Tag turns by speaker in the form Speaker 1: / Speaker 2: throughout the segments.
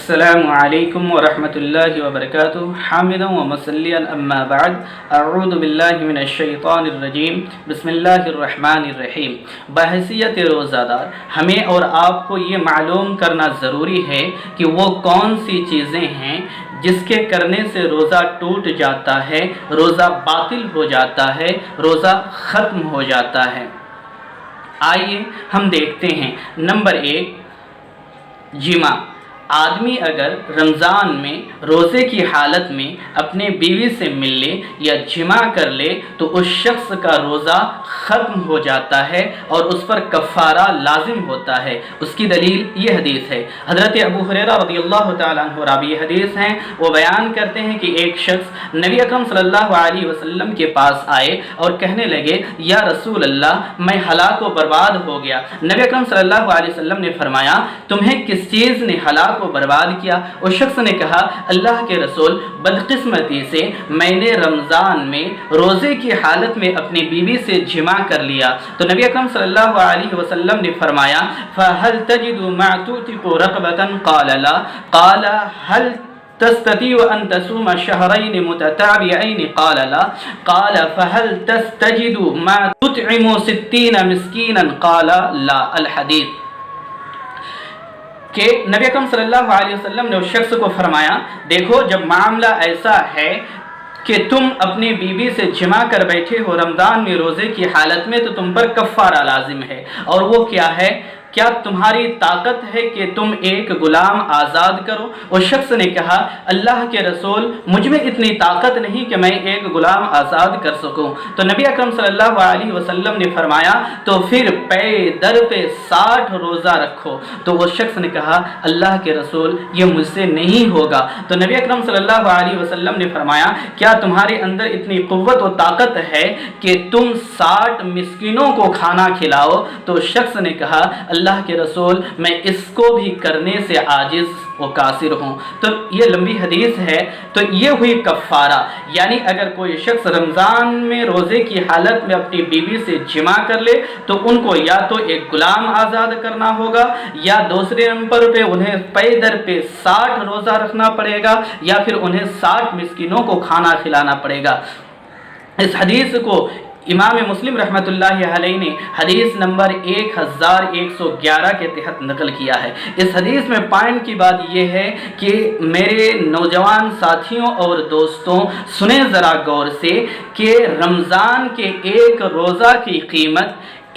Speaker 1: السلام علیکم ورحمۃ اللہ وبرکاتہ حامدا و مصلیا اما بعد اعوذ باللہ من الشیطان الرجیم بسم اللہ الرحمن الرحیم۔ بحیثیت روزہ دار ہمیں اور آپ کو یہ معلوم کرنا ضروری ہے کہ وہ کون سی چیزیں ہیں جس کے کرنے سے روزہ ٹوٹ جاتا ہے، روزہ باطل ہو جاتا ہے، روزہ ختم ہو جاتا ہے۔ آئیے ہم دیکھتے ہیں۔ نمبر 1، جمع۔ آدمی اگر رمضان میں روزے کی حالت میں اپنے بیوی سے مل لے یا جمع کر لے تو اس شخص کا روزہ ختم ہو جاتا ہے اور اس پر کفارہ لازم ہوتا ہے۔ اس کی دلیل یہ حدیث ہے۔ حضرت ابو ہریرہ رضی اللہ تعالیٰ عنہ راوی حدیث ہیں، وہ بیان کرتے ہیں کہ ایک شخص نبی اکرم صلی اللہ علیہ وسلم کے پاس آئے اور کہنے لگے، یا رسول اللہ، میں ہلاک و برباد ہو گیا۔ نبی اکرم صلی اللہ علیہ وسلم نے فرمایا، تمہیں کس چیز نے ہلاک کو برباد کیا؟ اس شخص نے کہا، اللہ کے رسول، بدقسمتی سے میں نے رمضان میں روزے کی حالت میں اپنی بیوی سے جمع کر لیا۔ تو نبی اکرم صلی اللہ علیہ وسلم نے فرمایا، فَهَلْ تَجِدُ مَا تُعْتِقُ رَقْبَةً قَالَ لَا قَالَ هَلْ تستطيع أن تصوم شهرين متتابعين قال لا قال فهل تستجد ما تطعم 60 مسكينا قال لا الحديث۔ کہ نبی اکرم صلی اللہ علیہ وسلم نے اس شخص کو فرمایا، دیکھو جب معاملہ ایسا ہے کہ تم اپنی بیوی سے جمع کر بیٹھے ہو رمضان میں روزے کی حالت میں، تو تم پر کفارہ لازم ہے، اور وہ کیا ہے؟ کیا تمہاری طاقت ہے کہ تم ایک غلام آزاد کرو؟ اس شخص نے کہا، اللہ کے رسول، مجھ میں اتنی طاقت نہیں کہ میں ایک غلام آزاد کر سکوں۔ تو نبی اکرم صلی اللہ علیہ وسلم نے فرمایا، تو پھر پے در پہ 60 روزہ رکھو۔ تو اس شخص نے کہا، اللہ کے رسول، یہ مجھ سے نہیں ہوگا۔ تو نبی اکرم صلی اللہ علیہ وسلم نے فرمایا، کیا تمہارے اندر اتنی قوت و طاقت ہے کہ تم 60 مسکینوں کو کھانا کھلاؤ؟ تو اس شخص نے کہا، اللہ کے رسول، میں اس کو بھی کرنے سے عاجز و قاصر ہوں۔ تو یہ لمبی حدیث ہے۔ تو یہ ہوئی کفارہ، یعنی اگر کوئی شخص رمضان میں روزے کی حالت میں اپنی بیوی سے جمع کر لے تو ان کو یا تو ایک غلام آزاد کرنا ہوگا، یا دوسرے نمبر پہ انہیں پے در پہ 60 روزہ رکھنا پڑے گا، یا پھر انہیں 60 مسکینوں کو کھانا کھلانا پڑے گا۔ اس حدیث کو امام مسلم رحمۃ اللہ علیہ نے حدیث نمبر 1111 کے تحت نقل کیا ہے۔ اس حدیث میں پوائنٹ کی بات یہ ہے کہ میرے نوجوان ساتھیوں اور دوستوں، سنیں ذرا غور سے کہ رمضان کے ایک روزہ کی قیمت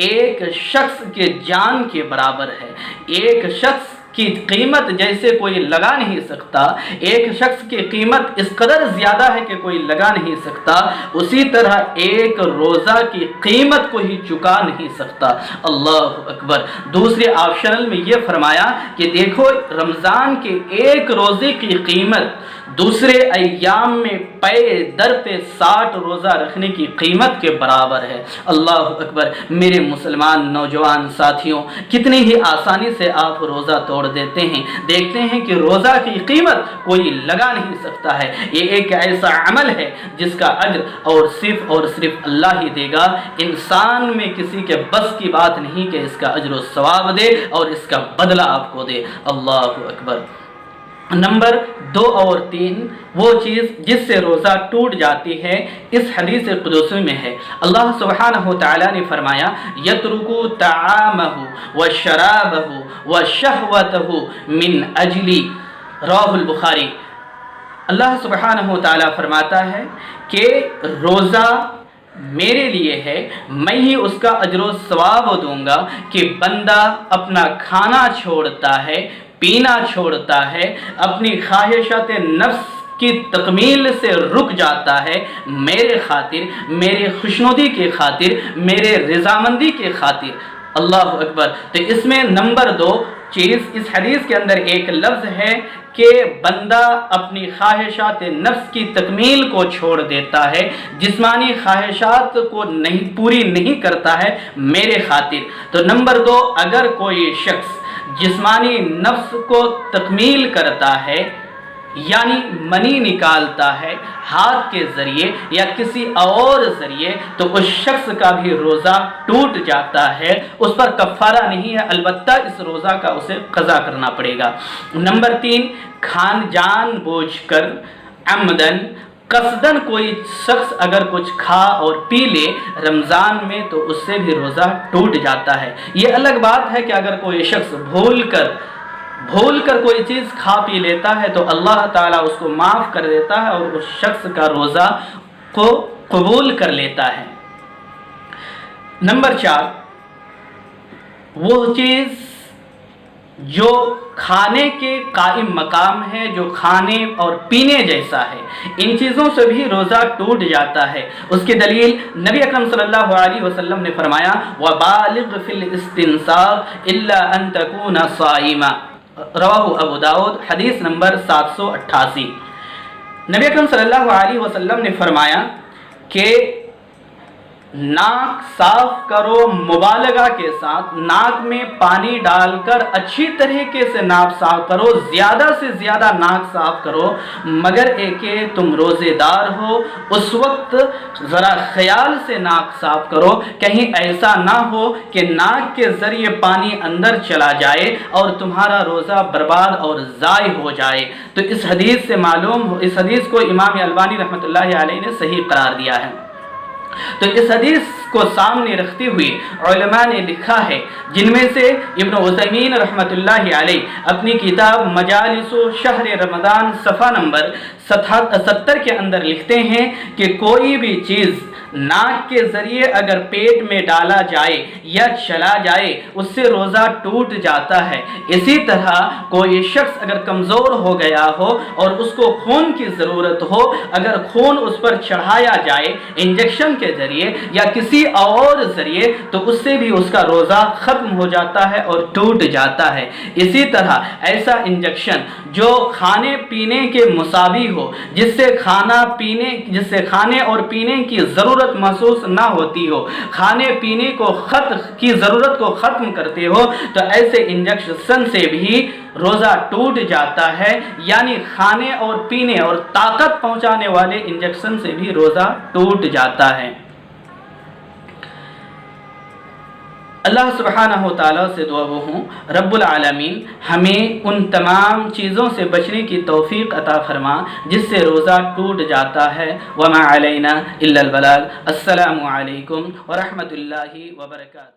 Speaker 1: ایک شخص کے جان کے برابر ہے۔ ایک شخص کی قیمت جیسے کوئی لگا نہیں سکتا، ایک شخص کی قیمت اس قدر زیادہ ہے کہ کوئی لگا نہیں سکتا، اسی طرح ایک روزہ کی قیمت کو ہی چکا نہیں سکتا۔ اللہ اکبر۔ دوسرے آپشنل میں یہ فرمایا کہ دیکھو رمضان کے ایک روزے کی قیمت دوسرے ایام میں پے در پہ 60 روزہ رکھنے کی قیمت کے برابر ہے۔ اللہ اکبر۔ میرے مسلمان نوجوان ساتھیوں، کتنی ہی آسانی سے آپ روزہ توڑ دیتے ہیں۔ دیکھتے ہیں کہ روزہ کی قیمت کوئی لگا نہیں سکتا ہے۔ یہ ایک ایسا عمل ہے جس کا اجر اور صرف اللہ ہی دے گا۔ انسان میں کسی کے بس کی بات نہیں کہ اس کا اجر و ثواب دے اور اس کا بدلہ آپ کو دے۔ اللہ اکبر۔ نمبر 2 اور 3، وہ چیز جس سے روزہ ٹوٹ جاتی ہے، اس حدیث قدسی میں ہے۔ اللہ سبحانہ وتعالی نے فرمایا، یترکو طعامہ وشرابہ وشہوتہ من اجلی، رواہ البخاری۔ اللہ سبحانہ وتعالی فرماتا ہے کہ روزہ میرے لیے ہے، میں ہی اس کا اجر و ثواب دوں گا کہ بندہ اپنا کھانا چھوڑتا ہے، پینا چھوڑتا ہے، اپنی خواہشات نفس کی تکمیل سے رک جاتا ہے، میرے خاطر، میرے خوشنودی کے خاطر، میرے رضامندی کے خاطر۔ اللہ اکبر۔ تو اس میں نمبر 2 چیز اس حدیث کے اندر ایک لفظ ہے کہ بندہ اپنی خواہشات نفس کی تکمیل کو چھوڑ دیتا ہے، جسمانی خواہشات کو پوری نہیں کرتا ہے میرے خاطر۔ تو نمبر 2، اگر کوئی شخص جسمانی نفس کو تکمیل کرتا ہے یعنی منی نکالتا ہے ہاتھ کے ذریعے یا کسی اور ذریعے تو اس شخص کا بھی روزہ ٹوٹ جاتا ہے، اس پر کفارہ نہیں ہے، البتہ اس روزہ کا اسے قضا کرنا پڑے گا۔ نمبر 3، جان بوجھ کر عمدن قصدن کوئی شخص اگر کچھ کھا اور پی لے رمضان میں تو اس سے بھی روزہ ٹوٹ جاتا ہے۔ یہ الگ بات ہے کہ اگر کوئی شخص بھول کر کوئی چیز کھا پی لیتا ہے تو اللہ تعالیٰ اس کو معاف کر دیتا ہے اور اس شخص کا روزہ کو قبول کر لیتا ہے۔ نمبر 4، وہ چیز جو کھانے کے قائم مقام ہے، جو کھانے اور پینے جیسا ہے، ان چیزوں سے بھی روزہ ٹوٹ جاتا ہے۔ اس کی دلیل نبی اکرم صلی اللہ علیہ وسلم نے فرمایا وَبَالِغْ فِي الْإِسْتِنْصَارِ إِلَّا أَن تَكُونَ صَائِمًا، رواہ ابو داؤد، حدیث نمبر 788۔ نبی اکرم صلی اللہ علیہ وسلم نے فرمایا کہ ناک صاف کرو مبالغہ کے ساتھ، ناک میں پانی ڈال کر اچھی طریقے سے ناک صاف کرو، زیادہ سے زیادہ ناک صاف کرو، مگر ایک تم روزے دار ہو اس وقت ذرا خیال سے ناک صاف کرو، کہیں ایسا نہ ہو کہ ناک کے ذریعے پانی اندر چلا جائے اور تمہارا روزہ برباد اور ضائع ہو جائے۔ تو اس حدیث سے اس حدیث کو امام البانی رحمۃ اللہ علیہ نے صحیح قرار دیا ہے۔ تو اس حدیث کو سامنے رکھتے ہوئے علماء نے لکھا ہے، جن میں سے ابن عثیمین رحمۃ اللہ علیہ اپنی کتاب مجالس شہر رمضان صفحہ نمبر 70 کے اندر لکھتے ہیں کہ کوئی بھی چیز ناک کے ذریعے اگر پیٹ میں ڈالا جائے یا چلا جائے اس سے روزہ ٹوٹ جاتا ہے۔ اسی طرح کوئی شخص اگر کمزور ہو گیا ہو اور اس کو خون کی ضرورت ہو، اگر خون اس پر چڑھایا جائے انجیکشن کے ذریعے یا کسی اور ذریعے تو اس سے بھی اس کا روزہ ختم ہو جاتا ہے اور ٹوٹ جاتا ہے۔ اسی طرح ایسا انجیکشن جو کھانے پینے کے مساوی ہو، جس سے کھانے اور پینے کی ضرورت محسوس نہ ہوتی ہو، کھانے پینے کی ضرورت کو ختم کرتے ہو، تو ایسے انجیکشن سے بھی روزہ ٹوٹ جاتا ہے۔ یعنی کھانے اور پینے اور طاقت پہنچانے والے انجیکشن سے بھی روزہ ٹوٹ جاتا ہے۔ اللہ سبحانہ و تعالیٰ سے دعا وہ ہوں رب العالمین ہمیں ان تمام چیزوں سے بچنے کی توفیق عطا فرما جس سے روزہ ٹوٹ جاتا ہے۔ وما علینا الا البلاغ۔ السلام علیکم ورحمۃ اللہ وبرکاتہ۔